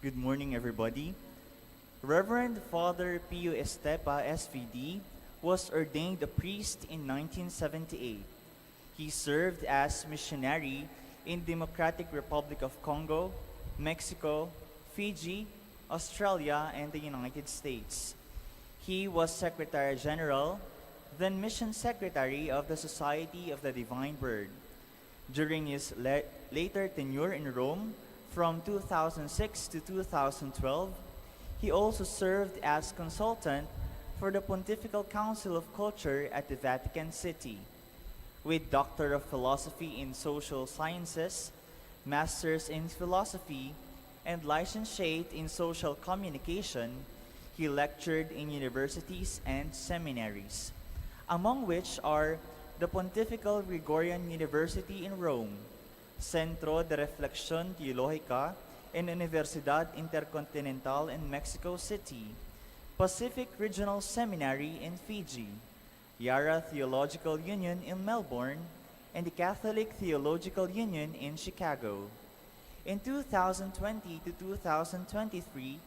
Good morning, everybody. Reverend Father Pio Estepa, SVD, was ordained a priest in 1978. He served as missionary in Democratic Republic of Congo, Mexico, Fiji, Australia, and the United States. He was Secretary General, then Mission Secretary of the Society of the Divine Word. During his later tenure in Rome, from 2006 to 2012, he also served as consultant for the Pontifical Council of Culture at the Vatican City. With Doctor of Philosophy in Social Sciences, Masters in Philosophy, and Licentiate in Social Communication, he lectured in universities and seminaries, among which are the Pontifical Gregorian University in Rome, Centro de Reflexión Teológica and Universidad Intercontinental in Mexico City, Pacific Regional Seminary in Fiji, Yara Theological Union in Melbourne, and the Catholic Theological Union in Chicago. In 2020 to 2023,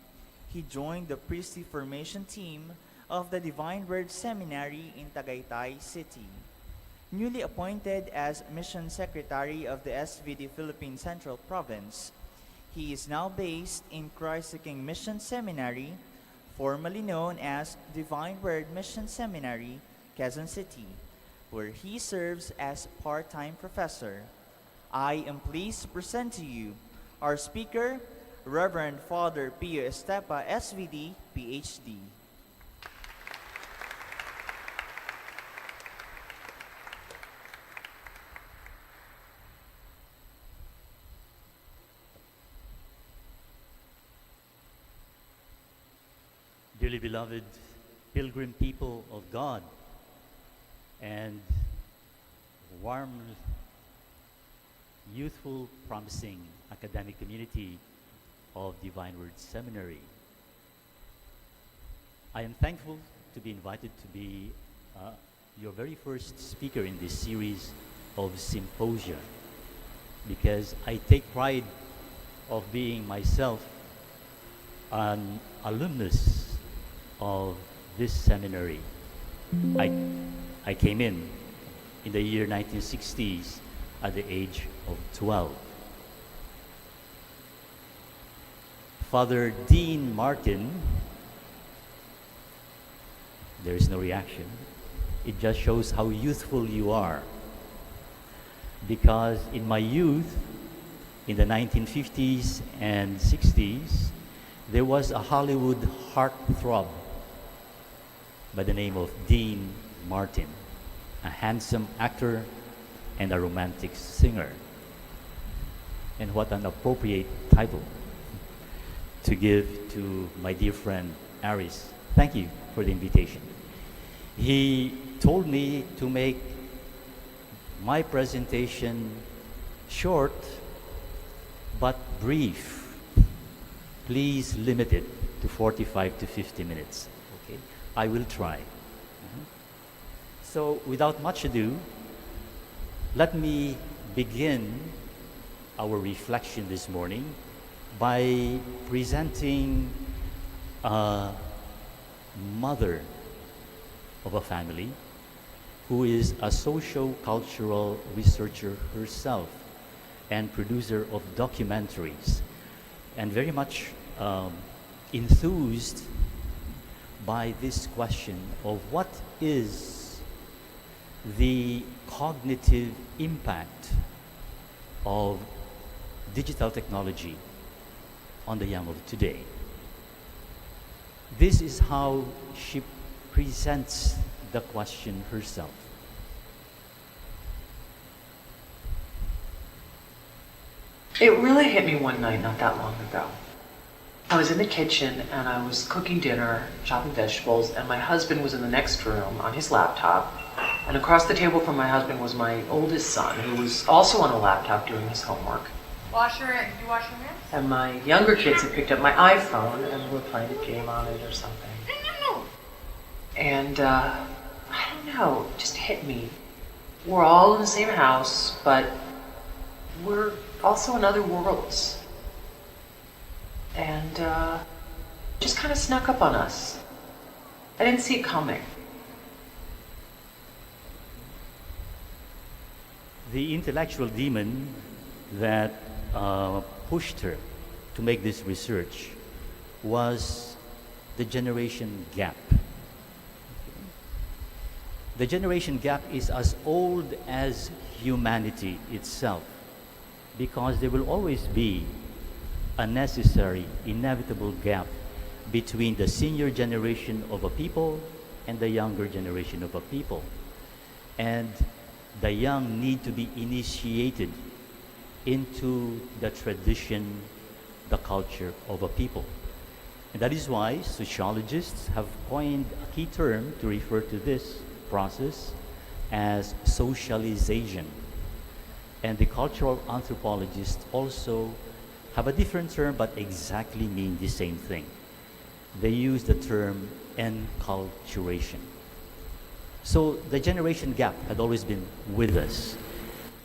he joined the priestly formation team of the Divine Word Seminary in Tagaytay City. Newly appointed as Mission Secretary of the SVD Philippine Central Province, he is now based in Christ the King Mission Seminary, formerly known as Divine Word Mission Seminary, Quezon City, where he serves as part-time professor. I am pleased to present to you our speaker, Reverend Father Pio Estepa, SVD, PhD. Dearly beloved pilgrim people of God and warm, youthful, promising academic community of Divine Word Seminary. I am thankful to be invited to be your very first speaker in this series of Symposia, because I take pride of being myself an alumnus of this seminary. I came in the year 1960s at the age of 12. Father Dean Martin, there is no reaction. It just shows how youthful you are. Because in my youth, in the 1950s and 60s, there was a Hollywood heartthrob by the name of Dean Martin, a handsome actor and a romantic singer. And what an appropriate title to give to my dear friend Aris. Thank you for the invitation. He told me to make my presentation short but brief. Please limit it to 45 to 50 minutes. Okay, I will try. So without much ado, let me begin our reflection this morning by presenting a mother of a family who is a socio-cultural researcher herself and producer of documentaries, and very much enthused by this question of what is the cognitive impact of digital technology on the young of today. This is how she presents the question herself. It really hit me one night not that long ago. I was in the kitchen and I was cooking dinner, chopping vegetables, and my husband was in the next room on his laptop. And across the table from my husband was my oldest son, who was also on a laptop doing his homework. Did you wash your hands? And my younger kids had picked up my iPhone and were playing a game on it or something. No. And I don't know, it just hit me. We're all in the same house, but we're also in other worlds. and just kind of snuck up on us. I didn't see it coming. The intellectual demon that pushed her to make this research was the generation gap. The generation gap is as old as humanity itself, because there will always be a necessary, inevitable gap between the senior generation of a people and the younger generation of a people. And the young need to be initiated into the tradition, the culture of a people. And that is why sociologists have coined a key term to refer to this process as socialization. And the cultural anthropologists also have a different term but exactly mean the same thing. They use the term enculturation. So the generation gap had always been with us.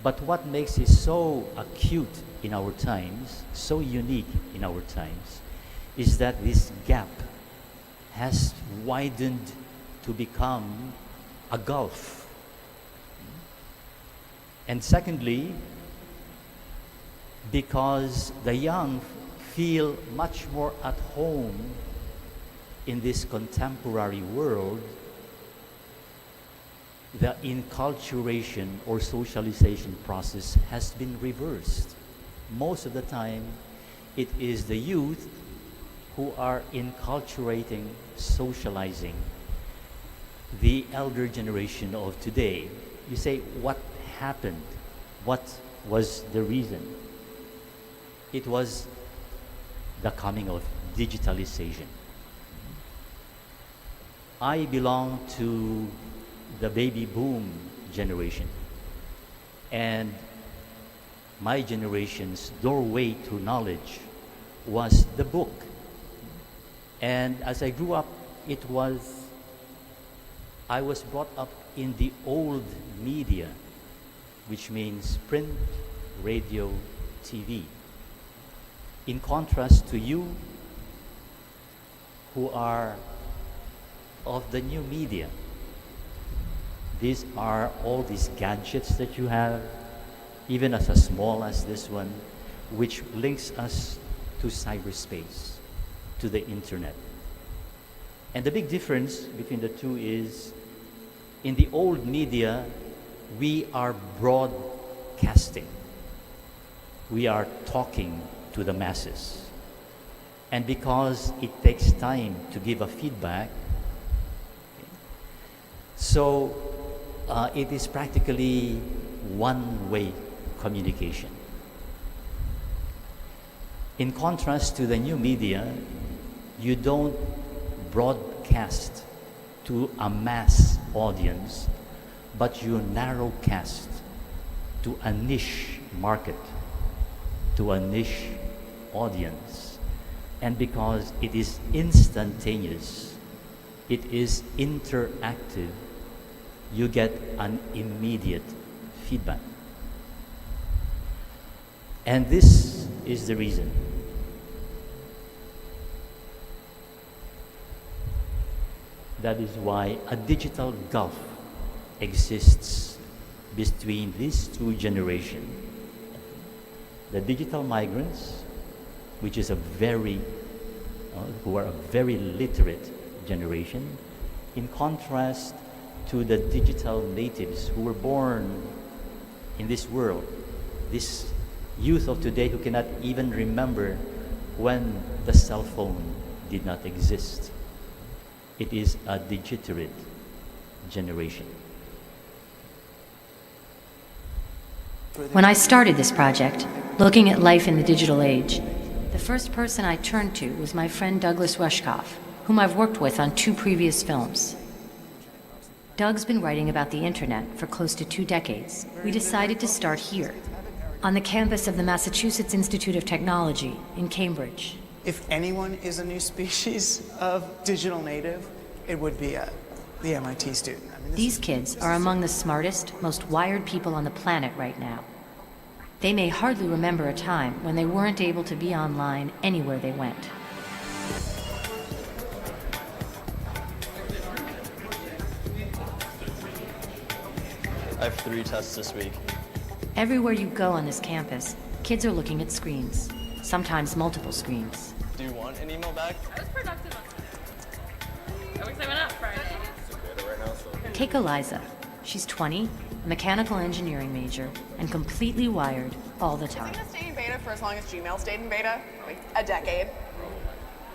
But what makes it so acute in our times, so unique in our times, is that this gap has widened to become a gulf. And secondly, because the young feel much more at home in this contemporary world, the enculturation or socialization process has been reversed. Most of the time, it is the youth who are enculturating, socializing the elder generation of today. You say, what happened? What was the reason? It was the coming of digitalization. I belong to the baby boom generation, and my generation's doorway to knowledge was the book. And as I grew up, I was brought up in the old media, which means print, radio, TV. In contrast to you, who are of the new media. These are all these gadgets that you have, even as small as this one, which links us to cyberspace, to the internet. And the big difference between the two is, in the old media, we are broadcasting. We are talking to the masses. And because it takes time to give a feedback, so it is practically one-way communication. In contrast to the new media, you don't broadcast to a mass audience, but you narrowcast to a niche market, to a niche audience. And because it is instantaneous, it is interactive, you get an immediate feedback. And this is the reason. That is why a digital gulf exists between these two generations. The digital migrants, which is who are a very literate generation, in contrast to the digital natives who were born in this world, this youth of today who cannot even remember when the cell phone did not exist. It is a digiterate generation. When I started this project, looking at life in the digital age, the first person I turned to was my friend Douglas Rushkoff, whom I've worked with on 2 previous films. Doug's been writing about the internet for close to 2 decades. We decided to start here, on the campus of the Massachusetts Institute of Technology in Cambridge. If anyone is a new species of digital native, it would be the MIT student. These kids are among the smartest, most wired people on the planet right now. They may hardly remember a time when they weren't able to be online anywhere they went. I have 3 tests this week. Everywhere you go on this campus, kids are looking at screens, sometimes multiple screens. Do you want an email back? I was productive on Sunday. At least I went out Friday. Take Eliza. She's 20, a mechanical engineering major, and completely wired all the time. It's going to stay in beta for as long as Gmail stayed in beta, like a decade.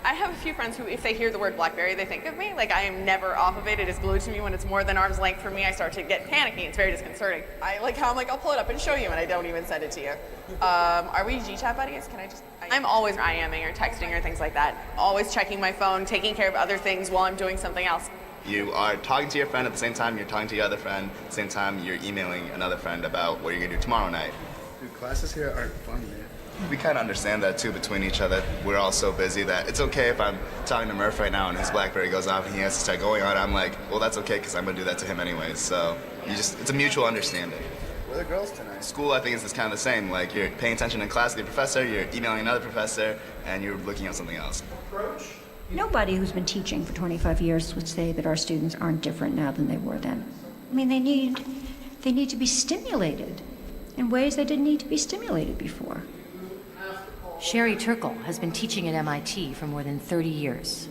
I have a few friends who, if they hear the word BlackBerry, they think of me. Like, I am never off of it. It is glued to me. When it's more than arm's length for me, I start to get panicky. It's very disconcerting. I'm like, I'll pull it up and show you, and I don't even send it to you. Are we G-Chat buddies? Can I just... I'm always IMing or texting or things like that. Always checking my phone, taking care of other things while I'm doing something else. You are talking to your friend at the same time you're talking to your other friend. At the same time, you're emailing another friend about what you're going to do tomorrow night. Dude, classes here aren't fun, man. We kind of understand that, too, between each other. We're all so busy that it's okay if I'm talking to Murph right now and his BlackBerry goes off and he has to start going on. I'm like, well, that's okay because I'm going to do that to him anyways. So it's a mutual understanding. Where are the girls tonight? School, I think, is kind of the same. Like, you're paying attention in class to your professor, you're emailing another professor, and you're looking at something else. Nobody who's been teaching for 25 years would say that our students aren't different now than they were then. I mean, they need to be stimulated in ways they didn't need to be stimulated before. Sherry Turkle has been teaching at MIT for more than 30 years.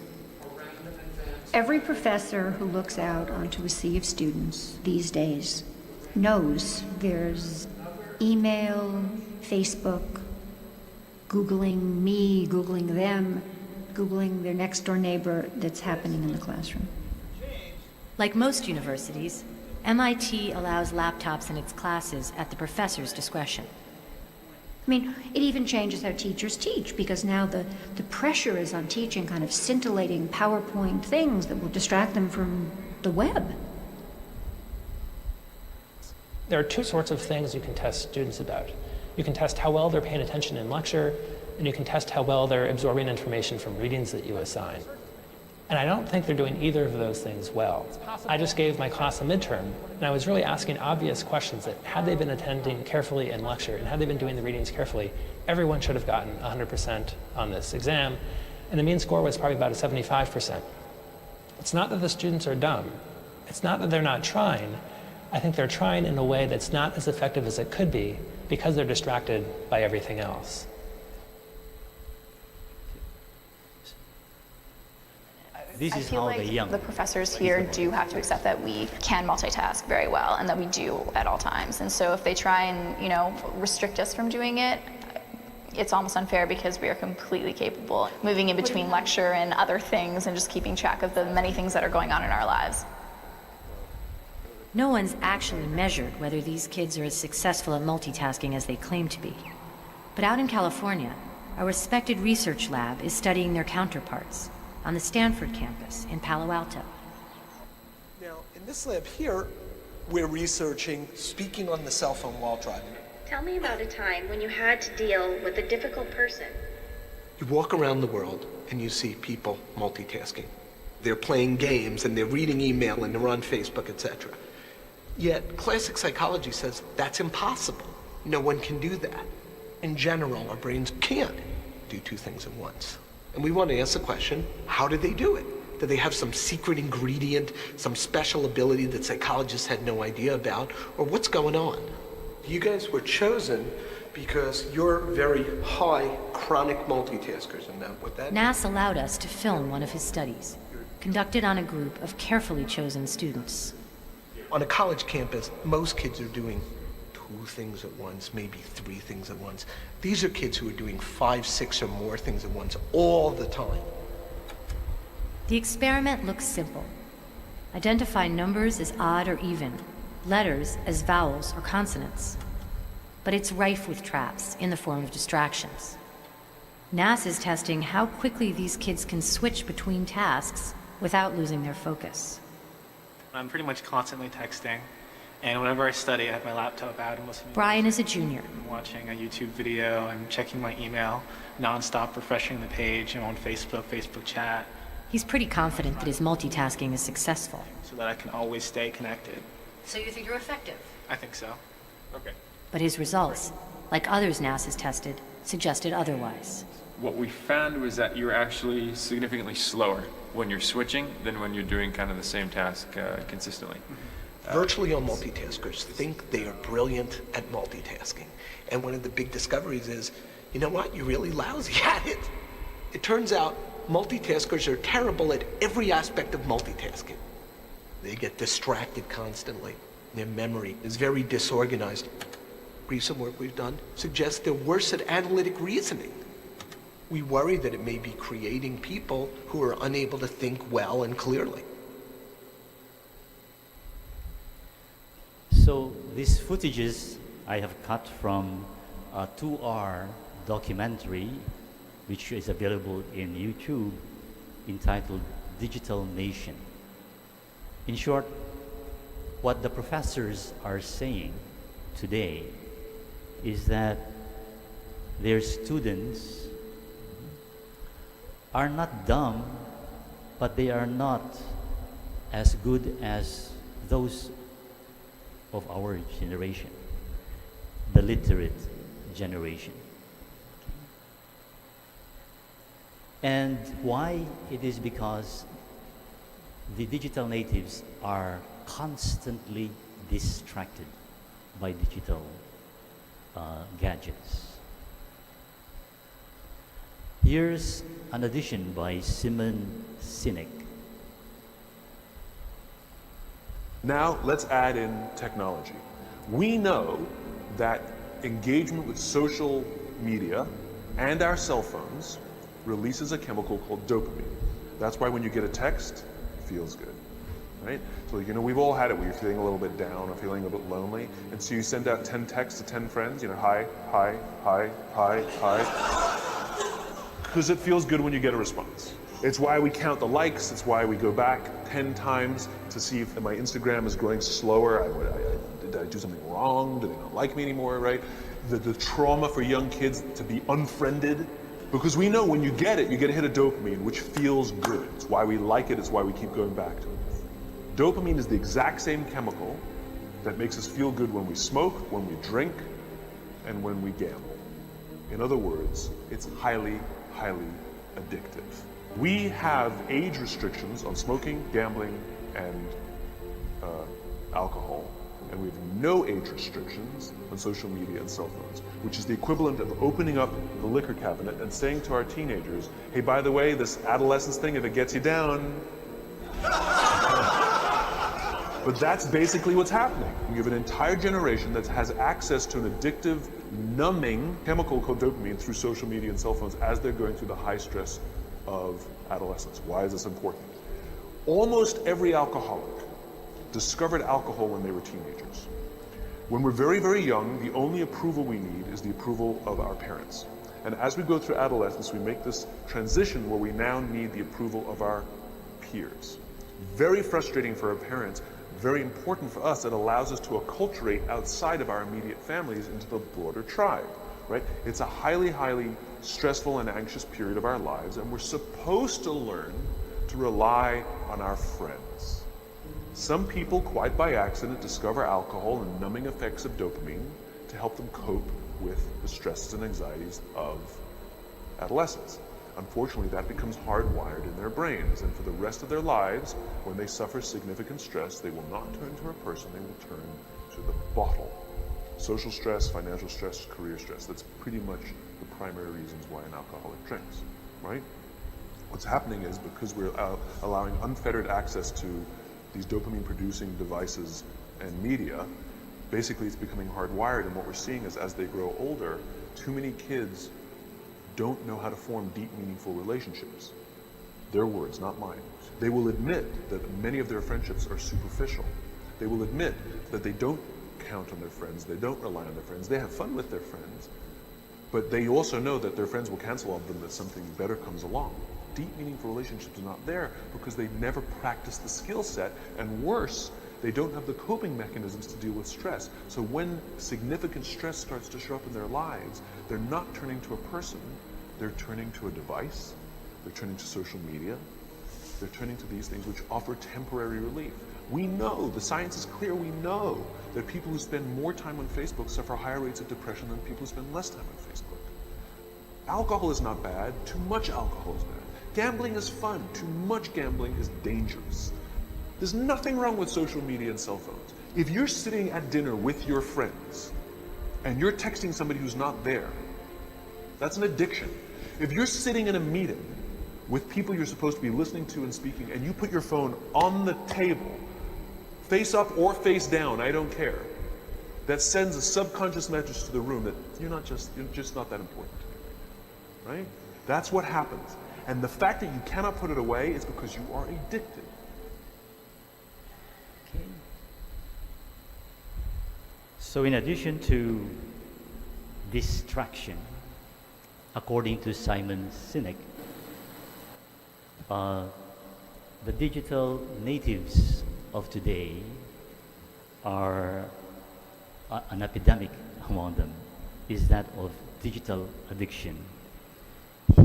Every professor who looks out onto a sea of students these days knows there's email, Facebook, Googling me, Googling them, Googling their next door neighbor that's happening in the classroom. Like most universities, MIT allows laptops in its classes at the professor's discretion. I mean, it even changes how teachers teach, because now the pressure is on teaching kind of scintillating PowerPoint things that will distract them from the web. There are 2 sorts of things you can test students about. You can test how well they're paying attention in lecture, and you can test how well they're absorbing information from readings that you assign. And I don't think they're doing either of those things well. I just gave my class a midterm, and I was really asking obvious questions that had they been attending carefully in lecture and had they been doing the readings carefully, everyone should have gotten 100% on this exam, and the mean score was probably about a 75%. It's not that the students are dumb. It's not that they're not trying. I think they're trying in a way that's not as effective as it could be because they're distracted by everything else. This is how the young. The professors here do have to accept that we can multitask very well and that we do at all times. And so if they try and, restrict us from doing it, it's almost unfair because we are completely capable of moving in between lecture and other things and just keeping track of the many things that are going on in our lives. No one's actually measured whether these kids are as successful at multitasking as they claim to be. But out in California, a respected research lab is studying their counterparts on the Stanford campus in Palo Alto. Now, in this lab here, we're researching speaking on the cell phone while driving. Tell me about a time when you had to deal with a difficult person. You walk around the world and you see people multitasking. They're playing games and they're reading email and they're on Facebook, etc. Yet classic psychology says that's impossible. No one can do that. In general, our brains can't do 2 things at once. And we want to ask the question, how did they do it? Do they have some secret ingredient, some special ability that psychologists had no idea about? Or what's going on? You guys were chosen because you're very high chronic multitaskers, and that what that NAS allowed us to film one of his studies, conducted on a group of carefully chosen students. On a college campus, most kids are doing 2 things at once, maybe 3 things at once. These are kids who are doing 5, 6, or more things at once all the time. The experiment looks simple. Identify numbers as odd or even, letters as vowels or consonants. But it's rife with traps in the form of distractions. NAS is testing how quickly these kids can switch between tasks without losing their focus. I'm pretty much constantly texting. And whenever I study, I have my laptop out and listening. Brian is a junior. I'm watching a YouTube video, I'm checking my email, nonstop refreshing the page. I'm on Facebook, Facebook chat. He's pretty confident that his multitasking is successful. So that I can always stay connected. So you think you're effective? I think so. Okay. But his results, like others NASA's tested, suggested otherwise. What we found was that you're actually significantly slower when you're switching than when you're doing kind of the same task consistently. Virtually all multitaskers think they are brilliant at multitasking. And one of the big discoveries is, you know what, you're really lousy at it. It turns out multitaskers are terrible at every aspect of multitasking. They get distracted constantly. Their memory is very disorganized. Recent work we've done suggests they're worse at analytic reasoning. We worry that it may be creating people who are unable to think well and clearly. So these footages I have cut from a 2-hour documentary which is available in YouTube entitled Digital Nation. In short, what the professors are saying today is that their students are not dumb, but they are not as good as those of our generation, the literate generation. And why? It is because the digital natives are constantly distracted by digital gadgets. Here's an addition by Simon Sinek. Now let's add in technology. We know that engagement with social media and our cell phones releases a chemical called dopamine. That's why when you get a text, it feels good, right? So we've all had it where you're feeling a little bit down or feeling a bit lonely, and so you send out 10 texts to 10 friends, hi, hi, hi, hi, hi, because it feels good when you get a response. It's why we count the likes, it's why we go back 10 times to see if my Instagram is growing slower, did I do something wrong, do they not like me anymore, right? The trauma for young kids to be unfriended, because we know when you get it, you get a hit of dopamine, which feels good. It's why we like it, it's why we keep going back to it. Dopamine is the exact same chemical that makes us feel good when we smoke, when we drink, and when we gamble. In other words, it's highly, highly addictive. We have age restrictions on smoking, gambling, and alcohol, and we have no age restrictions on social media and cell phones, which is the equivalent of opening up the liquor cabinet and saying to our teenagers, hey, by the way, this adolescence thing, if it gets you down. But that's basically what's happening. You have an entire generation that has access to an addictive, numbing chemical called dopamine through social media and cell phones as they're going through the high stress of adolescence. Why is this important? Almost every alcoholic discovered alcohol when they were teenagers. When we're very, very young, the only approval we need is the approval of our parents. And as we go through adolescence, we make this transition where we now need the approval of our peers. Very frustrating for our parents, very important for us. It allows us to acculturate outside of our immediate families into the broader tribe, right? It's a highly, highly stressful and anxious period of our lives, and we're supposed to learn to rely on our friends. Some people, quite by accident, discover alcohol and numbing effects of dopamine to help them cope with the stresses and anxieties of adolescence. Unfortunately, that becomes hardwired in their brains, and for the rest of their lives, when they suffer significant stress, they will not turn to a person, they will turn to the bottle. Social stress, financial stress, career stress, that's pretty much the primary reasons why an alcoholic drinks, right? What's happening is because we're allowing unfettered access to these dopamine-producing devices and media, basically it's becoming hardwired, and what we're seeing is as they grow older, too many kids don't know how to form deep, meaningful relationships. Their words, not mine. They will admit that many of their friendships are superficial. They will admit that they don't count on their friends, they don't rely on their friends, they have fun with their friends, but they also know that their friends will cancel on them that something better comes along. Deep, meaningful relationships are not there because they never practice the skill set, and worse, they don't have the coping mechanisms to deal with stress. So when significant stress starts to show up in their lives, they're not turning to a person, they're turning to a device, they're turning to social media, they're turning to these things which offer temporary relief. We know, the science is clear, we know that people who spend more time on Facebook suffer higher rates of depression than people who spend less time on Facebook. Alcohol is not bad, too much alcohol is bad. Gambling is fun, too much gambling is dangerous. There's nothing wrong with social media and cell phones. If you're sitting at dinner with your friends and you're texting somebody who's not there, that's an addiction. If you're sitting in a meeting with people you're supposed to be listening to and speaking, and you put your phone on the table, face up or face down, I don't care, that sends a subconscious message to the room that you're just not that important to me right now, right? That's what happens. And the fact that you cannot put it away is because you are addicted. Okay. So in addition to distraction, according to Simon Sinek, the digital natives of today are an epidemic among them is that of digital addiction.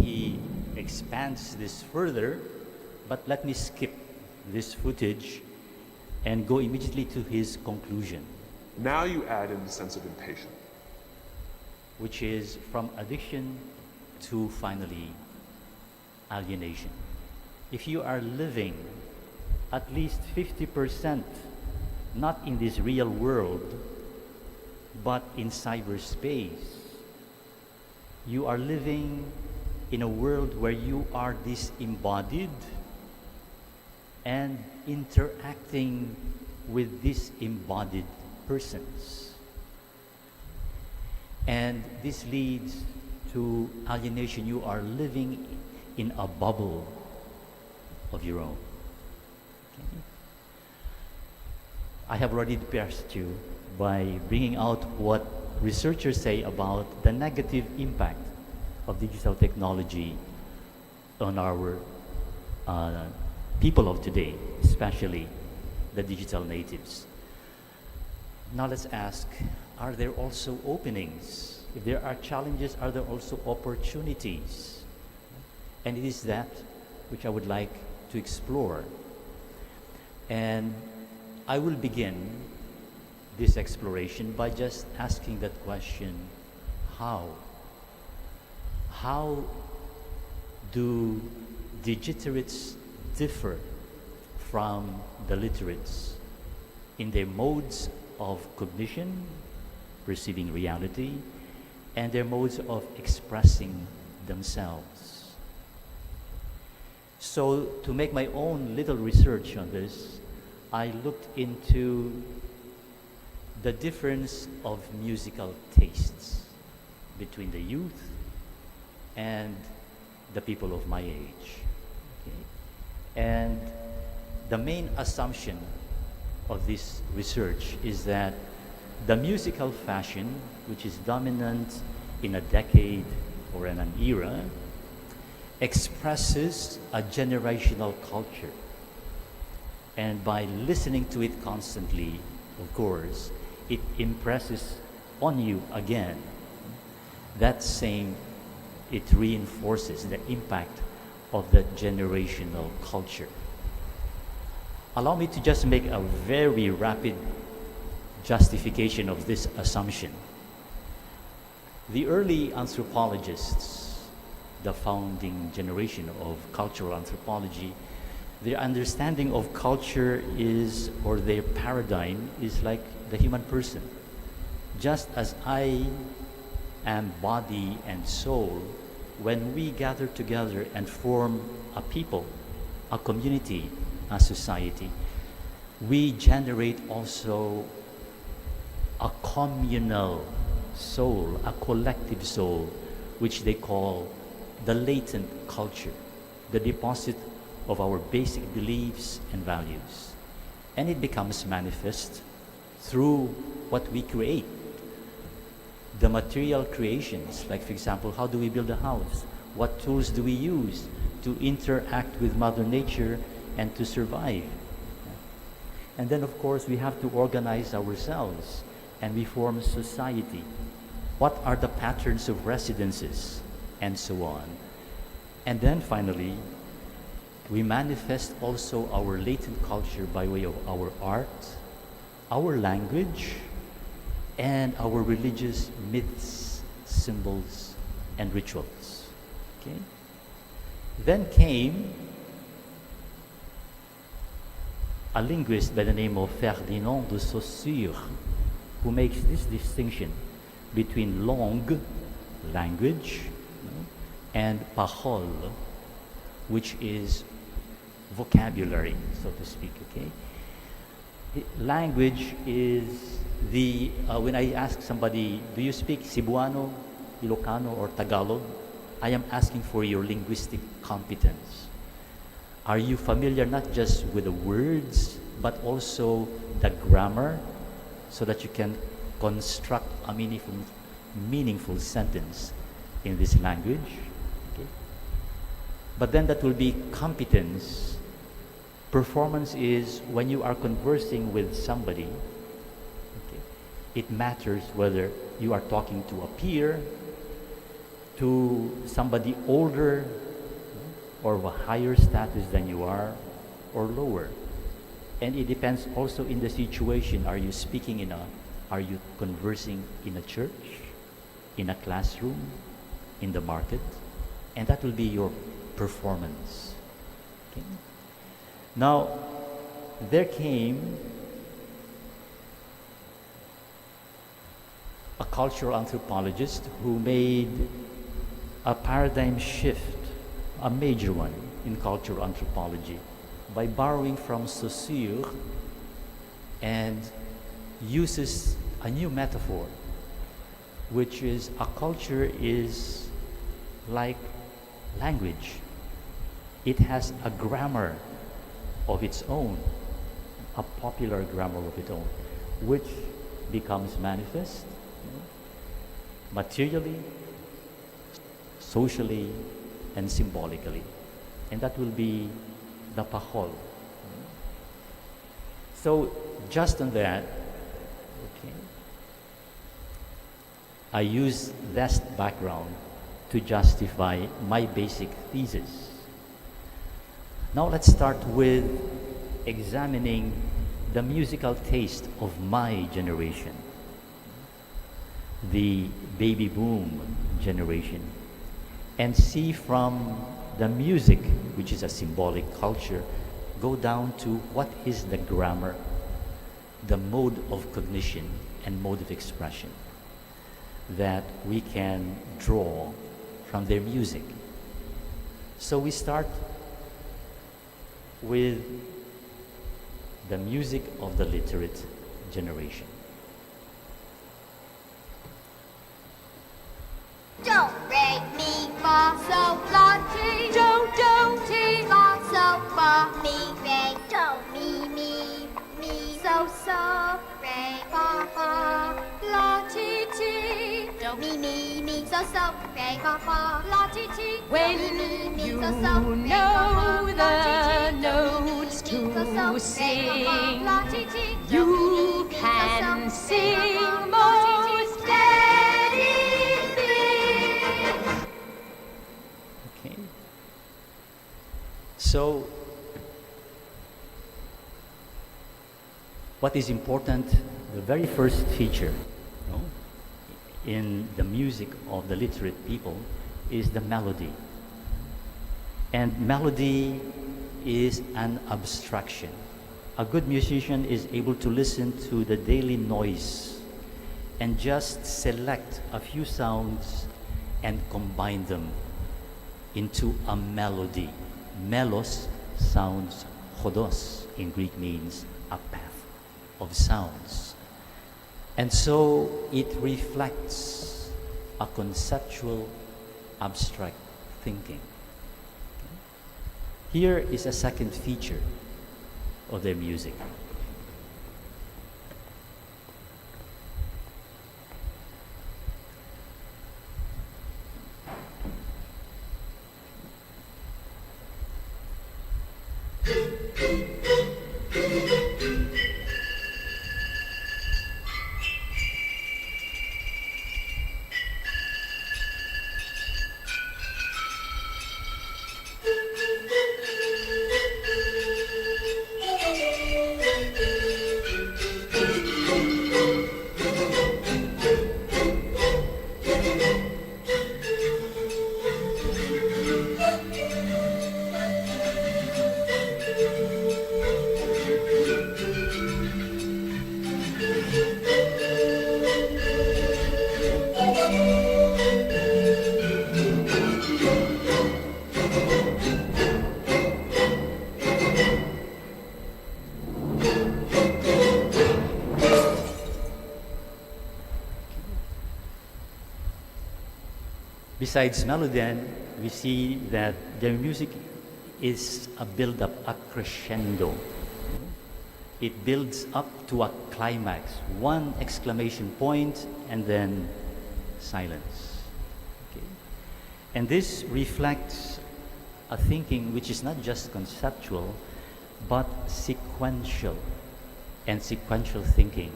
He expands this further, but let me skip this footage and go immediately to his conclusion. Now you add in the sense of impatience, which is from addiction to finally alienation. If you are living at least 50% not in this real world, but in cyberspace, you are living in a world where you are disembodied and interacting with disembodied persons. And this leads to alienation. You are living in a bubble of your own. Okay? I have already depressed you by bringing out what researchers say about the negative impact of digital technology on our people of today, especially the digital natives. Now let's ask, are there also openings? If there are challenges, are there also opportunities? And it is that which I would like to explore. And I will begin this exploration by just asking that question, how? How do digiterates differ from the literates in their modes of cognition, perceiving reality, and their modes of expressing themselves? So to make my own little research on this, I looked into the difference of musical tastes between the youth and the people of my age. Okay? And the main assumption of this research is that the musical fashion, which is dominant in a decade or in an era, expresses a generational culture. And by listening to it constantly, of course, it impresses on you again. That same, it reinforces the impact of the generational culture. Allow me to just make a very rapid justification of this assumption. The early anthropologists, the founding generation of cultural anthropology, their understanding of culture is, or their paradigm is like the human person. Just as I am body and soul, when we gather together and form a people, a community, a society, we generate also a communal soul, a collective soul, which they call the latent culture, the deposit of our basic beliefs and values. And it becomes manifest through what we create. The material creations, like for example, how do we build a house? What tools do we use to interact with Mother Nature and to survive? And then of course we have to organize ourselves and we form society. What are the patterns of residences? And so on. And then finally, We manifest also our latent culture by way of our art, our language, and our religious myths, symbols, and rituals. Okay? Then came a linguist by the name of Ferdinand de Saussure, who makes this distinction between langue, language, and parole, which is vocabulary, so to speak, okay? Language is the, when I ask somebody, do you speak Cebuano, Ilocano, or Tagalog? I am asking for your linguistic competence. Are you familiar not just with the words, but also the grammar, so that you can construct a meaningful sentence in this language? Okay? But then that will be competence. Performance is when you are conversing with somebody, okay, it matters whether you are talking to a peer, to somebody older, or of a higher status than you are, or lower. And it depends also in the situation. Are you conversing in a church, in a classroom, in the market? And that will be your performance. Okay? Now, there came a cultural anthropologist who made a paradigm shift, a major one in cultural anthropology, by borrowing from Saussure and uses a new metaphor, which is a culture is like language. It has a grammar of its own, a popular grammar of its own, which becomes manifest materially, socially, and symbolically. And that will be the pahol. So just on that, okay, I use that background to justify my basic thesis. Now let's start with examining the musical taste of my generation, the baby boom generation, and see from the music, which is a symbolic culture, go down to what is the grammar, the mode of cognition and mode of expression that we can draw from their music. So we start with the music of the literate generation. Do, re, mi, fa, sol, la, ti. Do, ti. La, sol, fa, mi, re. Do, mi, so, re, fa, la, ti. Do, mi, so, re, fa, la, ti. When you know the notes to sing, you can sing most anything. Okay. So, what is important, the very first feature, in the music of the literate people is the melody. And melody is an abstraction. A good musician is able to listen to the daily noise and just select a few sounds and combine them into a melody. Melos sounds, chodos in Greek means a path of sounds. And so it reflects a conceptual, abstract thinking. Here is a second feature of their music. Besides Melodan, we see that their music is a build-up, a crescendo. It builds up to a climax, one exclamation point, and then silence. Okay? And this reflects a thinking which is not just conceptual, but sequential. And sequential thinking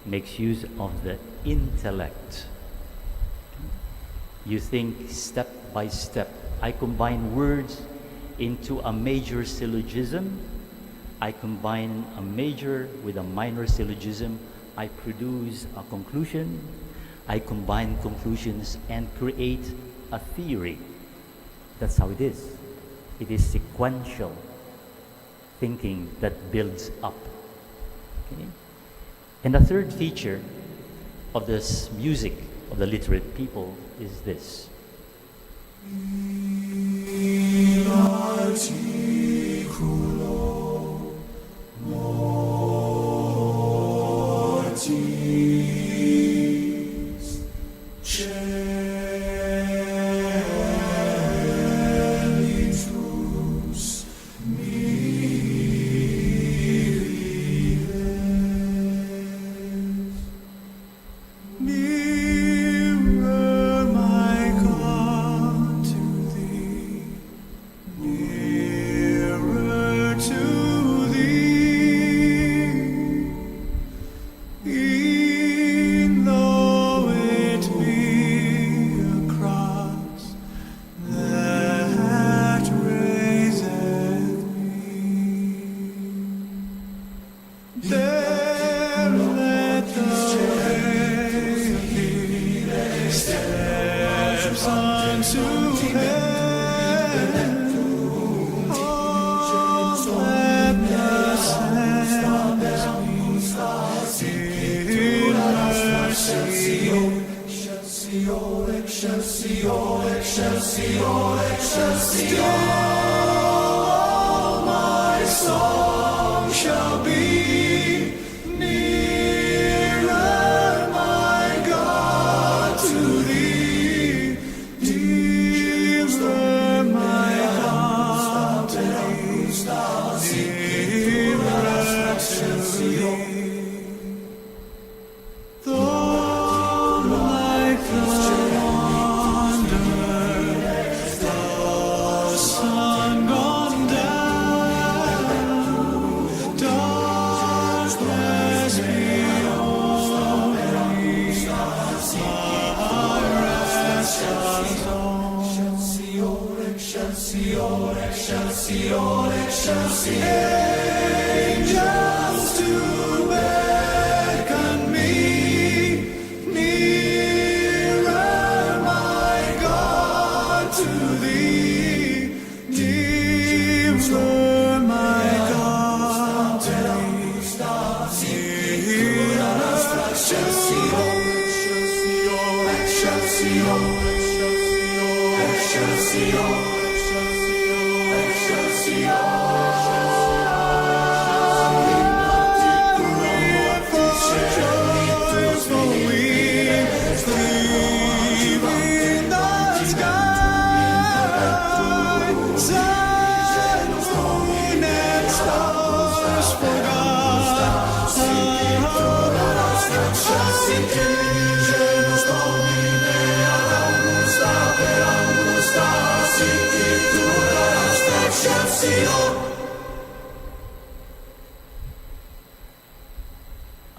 makes use of the intellect. You think step by step. I combine words into a major syllogism. I combine a major with a minor syllogism. I produce a conclusion. I combine conclusions and create a theory. That's how it is. It is sequential thinking that builds up. Okay? And the third feature of this music of the literate people is this.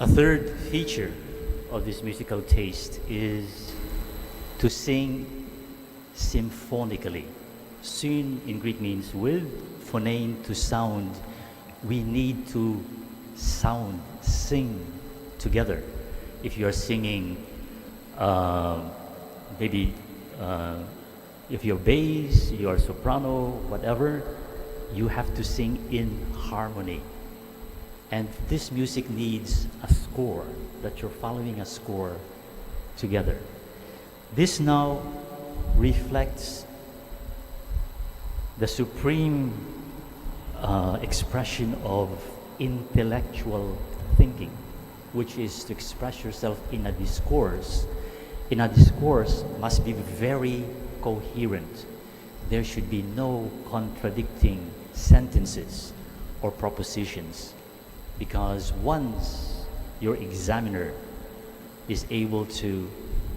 A third feature of this musical taste is to sing symphonically. Syn in Greek means with, phonein to sound. We need to sound, sing together. If you're singing, maybe if you're bass, you're soprano, whatever, you have to sing in harmony. And this music needs a score, that you're following a score together. This now reflects the supreme expression of intellectual thinking, which is to express yourself in a discourse. In a discourse must be very coherent. There should be no contradicting sentences or propositions, because once your examiner is able to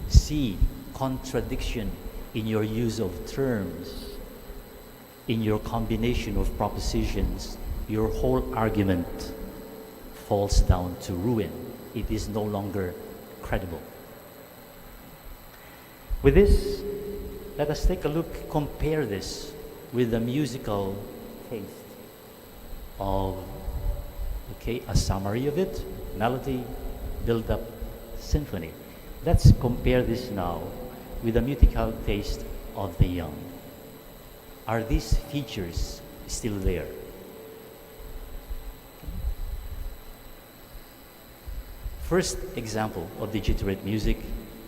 see contradiction in your use of terms, in your combination of propositions, your whole argument falls down to ruin. It is no longer credible. With this, let us take a look, compare this with the musical taste of, a summary of it, melody, build-up, symphony. Let's compare this now with the musical taste of the young. Are these features still there? First example of Digiterate music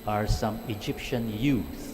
are some Egyptian youth.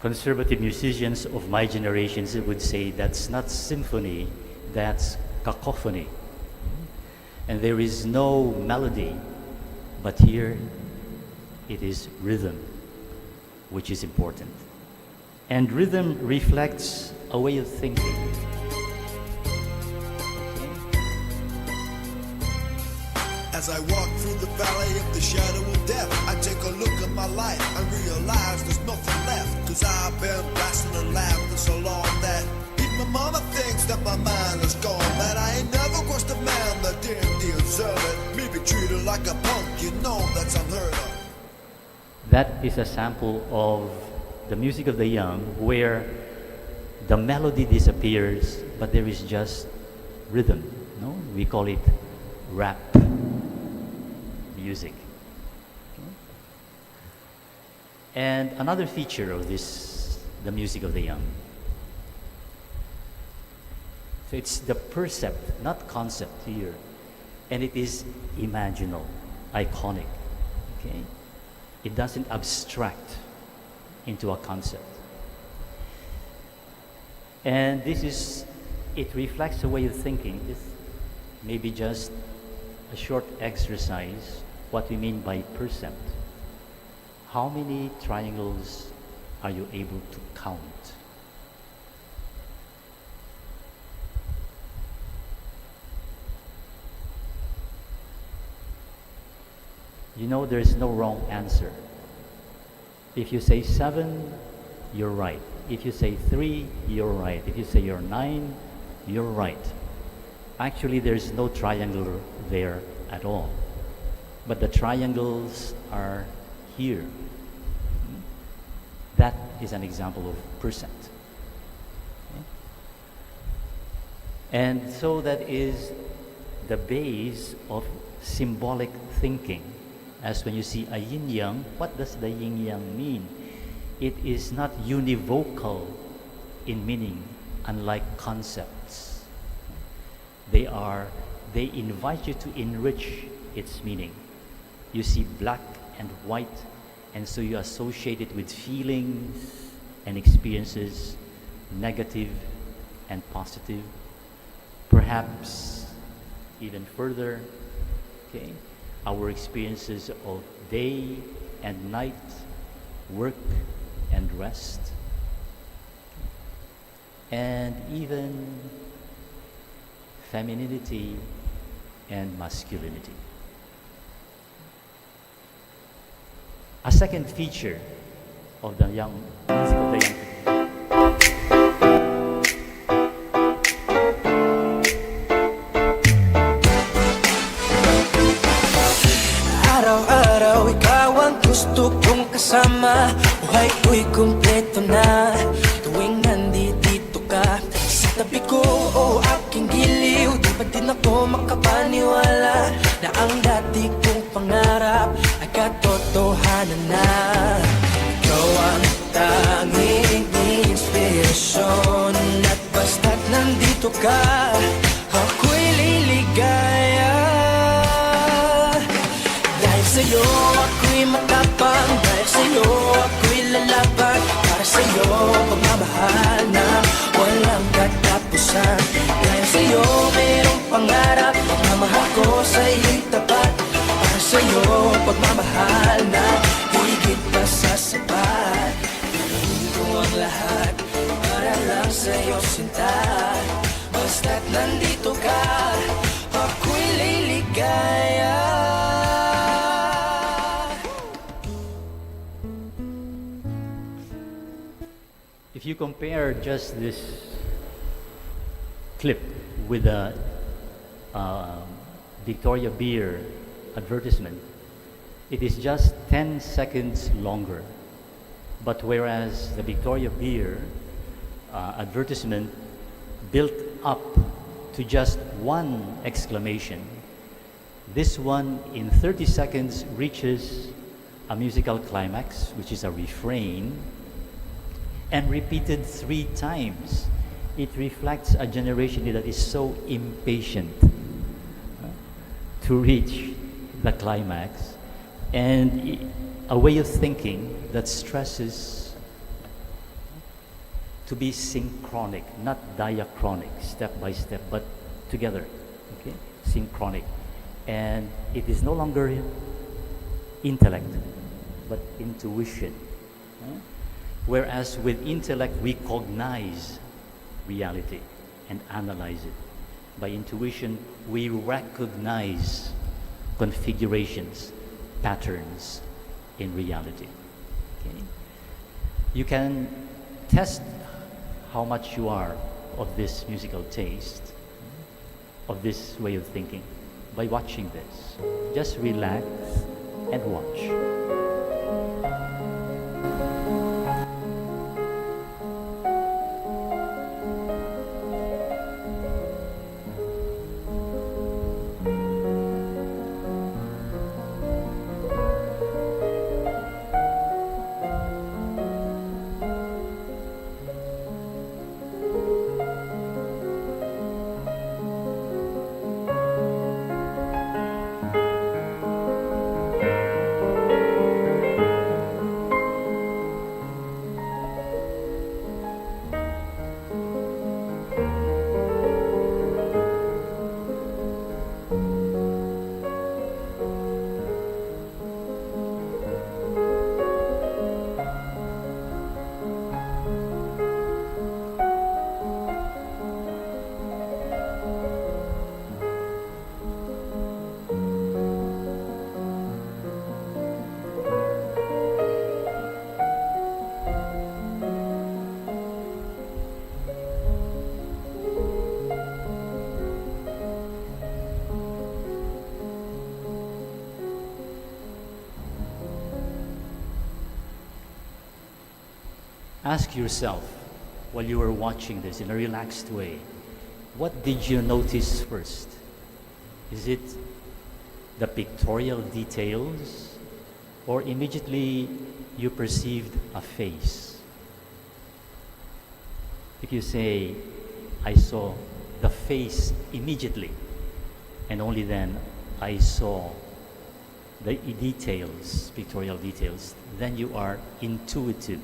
Conservative musicians of my generation would say that's not symphony, that's cacophony. And there is no melody, but here it is rhythm, which is important. And rhythm reflects a way of thinking. As I walk through the valley of the shadow of death, I take a look at my life and realize there's nothing left. Cause I've been blasting and laughing so long that even my mama thinks that my mind is gone. That I ain't never crossed a man that didn't deserve it. Me be treated like a punk, you know that's unheard of. That is a sample of the music of the young, where the melody disappears, but there is just rhythm. No? We call it rap music. And another feature of this, the music of the young. So it's the percept, not concept here. And it is imaginal, iconic. Okay? It doesn't abstract into a concept. And it reflects a way of thinking. It's maybe just a short exercise, what we mean by percept. How many triangles are you able to count? You know, there is no wrong answer. If you say 7, you're right. If you say 3, you're right. If you say you're 9, you're right. Actually, there's no triangle there at all. But the triangles are here. That is an example of percent. Okay? And so that is the base of symbolic thinking. As when you see a yin-yang, what does the yin-yang mean? It is not univocal in meaning, unlike concepts. They invite you to enrich its meaning. You see black and white, and so you associate it with feelings and experiences, negative and positive, perhaps even further. Okay? our experiences of day and night, work and rest, and even femininity and masculinity. A second feature of the young music of the young people. Araw-araw ikaw ang gusto kong kasama. Buhay ko'y kumpleto na tuwing nandito ka sa tabi ko o aking giliw. Di ba din ako makapaniwala na ang dati kong pangarap ay katotohanan na. Ikaw ang tanging inspirasyon at basta't nandito ka, ako'y liligaya. Dahil sa'yo ako'y matapang, dahil sa'yo ako'y lalaban, para sa'yo pagmamahal na walang katapusan. Dahil sa'yo mayroong pangarap, pagmamahal ko sa'yo'y tapat, para sa'yo pagmamahal na higit pa sa sapat. Gagawin ko ang lahat para lang sa'yo sinta, basta't nandito ka, ako'y liligaya. If you compare just this clip with the Victoria Beer advertisement, it is just 10 seconds longer. But whereas the Victoria Beer advertisement built up to just one exclamation, this one in 30 seconds reaches a musical climax, which is a refrain, and repeated 3 times. It reflects a generation that is so impatient to reach the climax, and a way of thinking that stresses to be synchronic, not diachronic, step by step, but together, okay? Synchronic. And it is no longer intellect, but intuition. Whereas with intellect, we cognize reality and analyze it. By intuition, we recognize configurations, patterns in reality. Okay? You can test how much you are of this musical taste, of this way of thinking, by watching this. Just relax and watch. Ask yourself, while you were watching this in a relaxed way, what did you notice first? Is it the pictorial details, or immediately you perceived a face? If you say, I saw the face immediately, and only then I saw the details, pictorial details, then you are intuitive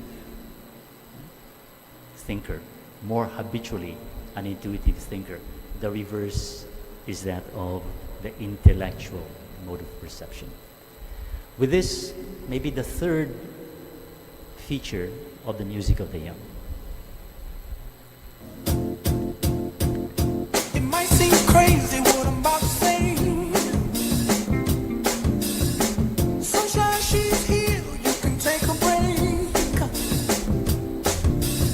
thinker, more habitually an intuitive thinker. The reverse is that of the intellectual mode of perception. With this, maybe the third feature of the music of the young. It might seem crazy what I'm about to say. Sunshine, she's here, you can take a break.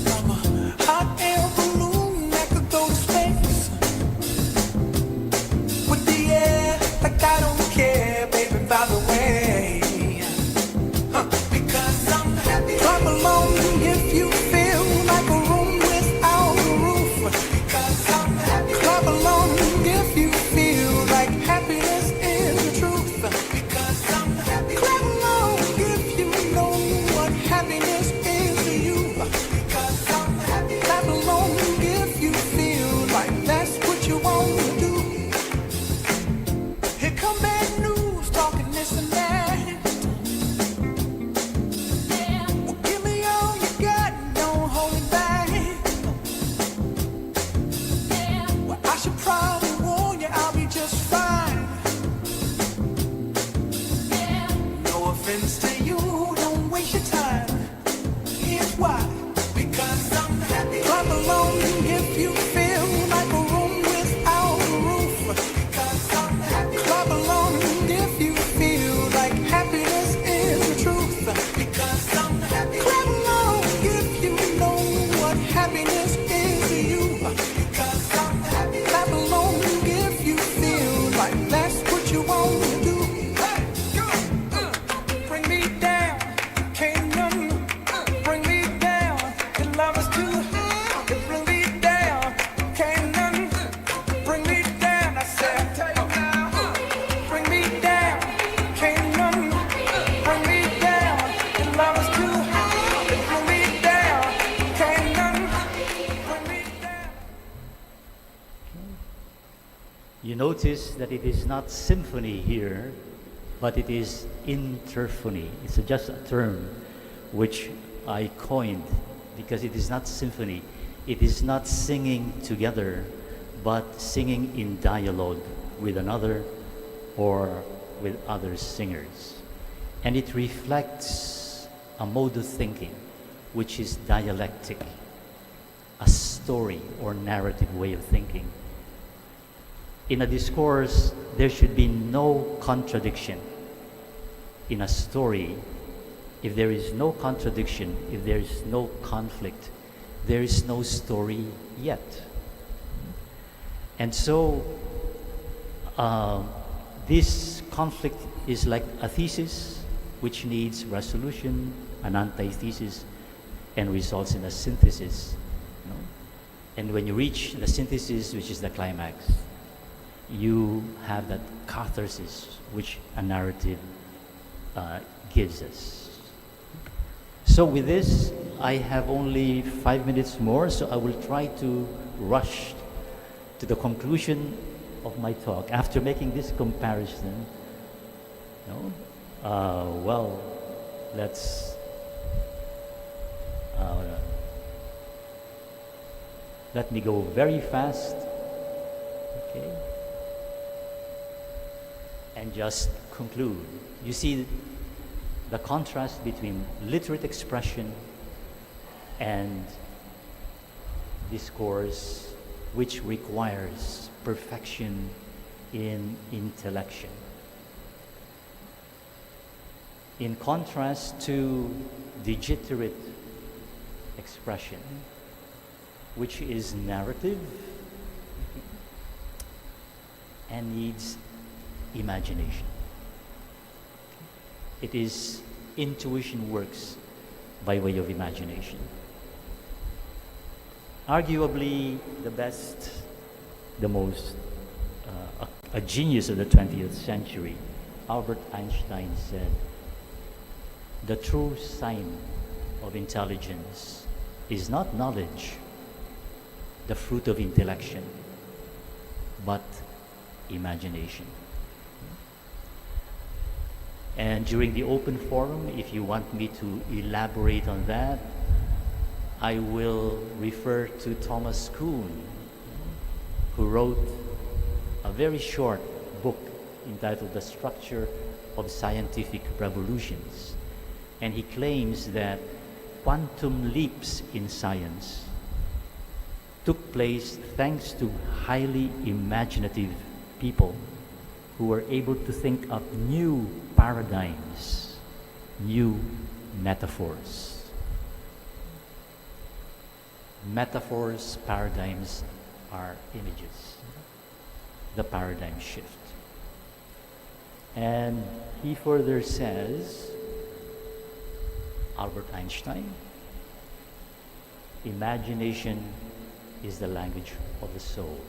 I'm a hot air balloon that could go to space. With the air, like I don't care, baby, by the way. Because I'm happy. Clap along if you feel like a room without a roof. Because I'm happy. Clap along if you feel like happiness is the truth. Because I'm happy. Clap along if you know what happiness is to you. Because I'm happy. Clap along if you feel like that's what you want to do. Here come bad news, talking this and that. Well, give me all you got, don't hold it back. Well, I should probably warn you, I'll be just fine. No offense to you, don't waste your time. Here's why. Because I'm happy. Clap along if you feel like a room without a roof. Because I'm happy. Clap along if you feel like happiness is the truth. Because I'm happy. Clap along if you know what happiness is to you. Because I'm happy. Clap along if you feel like that's what you want to do. Hey, go, bring me down, can't none bring me down. Your love is too high, bring me down, can't none bring me down. I said, bring me down, can't none bring me down. Your love is too high, bring me down, can't none bring me down. You notice that it is not symphony here, but it is interphony. It's just a term which I coined because it is not symphony. It is not singing together, but singing in dialogue with another or with other singers. And it reflects a mode of thinking which is dialectic, a story or narrative way of thinking. In a discourse, there should be no contradiction. In a story, if there is no contradiction, if there is no conflict, there is no story yet. And so, this conflict is like a thesis which needs resolution, an antithesis, and results in a synthesis. You know? And when you reach the synthesis, which is the climax, you have that catharsis which a narrative gives us. So with this, I have only 5 minutes more, so I will try to rush to the conclusion of my talk. After making this comparison, you know, well, let's let me go very fast, okay, and just conclude. You see the contrast between literate expression and discourse, which requires perfection in intellection. In contrast to digiterate expression, which is narrative and needs imagination. It is intuition works by way of imagination. Arguably the best, the most, a genius of the 20th century, Albert Einstein said, the true sign of intelligence is not knowledge, the fruit of intellection, but imagination. And during the open forum, if you want me to elaborate on that, I will refer to Thomas Kuhn, who wrote a very short book entitled The Structure of Scientific Revolutions. And he claims that quantum leaps in science took place thanks to highly imaginative people who were able to think up new paradigms, new metaphors. Metaphors, paradigms are images, the paradigm shift. And he further says, Albert Einstein, imagination is the language of the soul.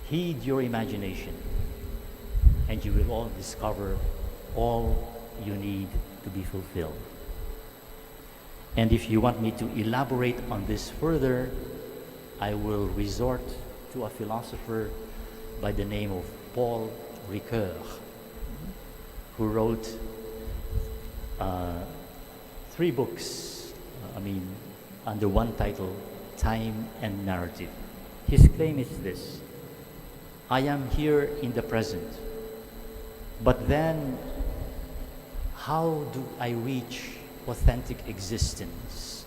Heed your imagination, and you will all discover all you need to be fulfilled. And if you want me to elaborate on this further, I will resort to a philosopher by the name of Paul Ricoeur, who wrote 3 books, under one title, Time and Narrative. His claim is this: I am here in the present, but then how do I reach authentic existence?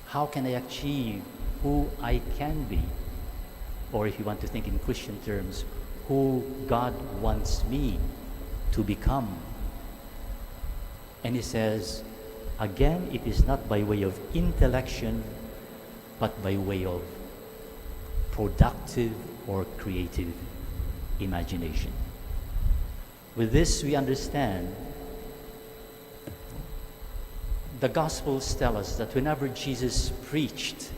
How can I achieve who I can be? Or if you want to think in Christian terms, who God wants me to become. And he says, again, it is not by way of intellection, but by way of productive or creative imagination. With this, we understand the Gospels tell us that whenever Jesus preached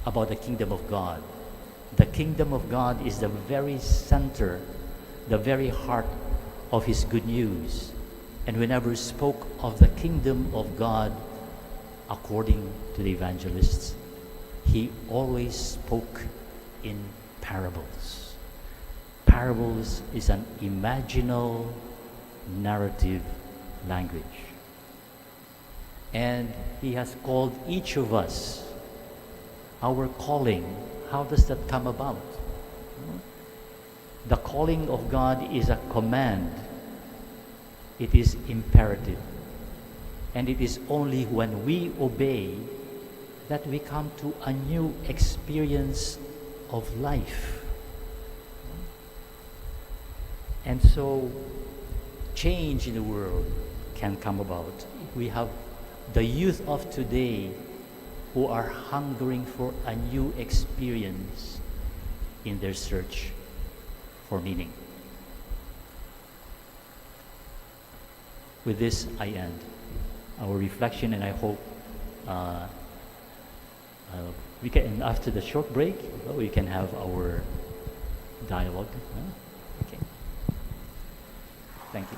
about the kingdom of God is the very center, the very heart of his good news. And whenever he spoke of the kingdom of God, according to the evangelists, he always spoke in parables. Parables is an imaginal, narrative language. And he has called each of us, our calling. How does that come about? The calling of God is a command. It is imperative. And it is only when we obey that we come to a new experience of life. And so change in the world can come about. We have the youth of today who are hungering for a new experience in their search for meaning. With this, I end our reflection, and I hope we can, after the short break, we can have our dialogue. Okay. Thank you.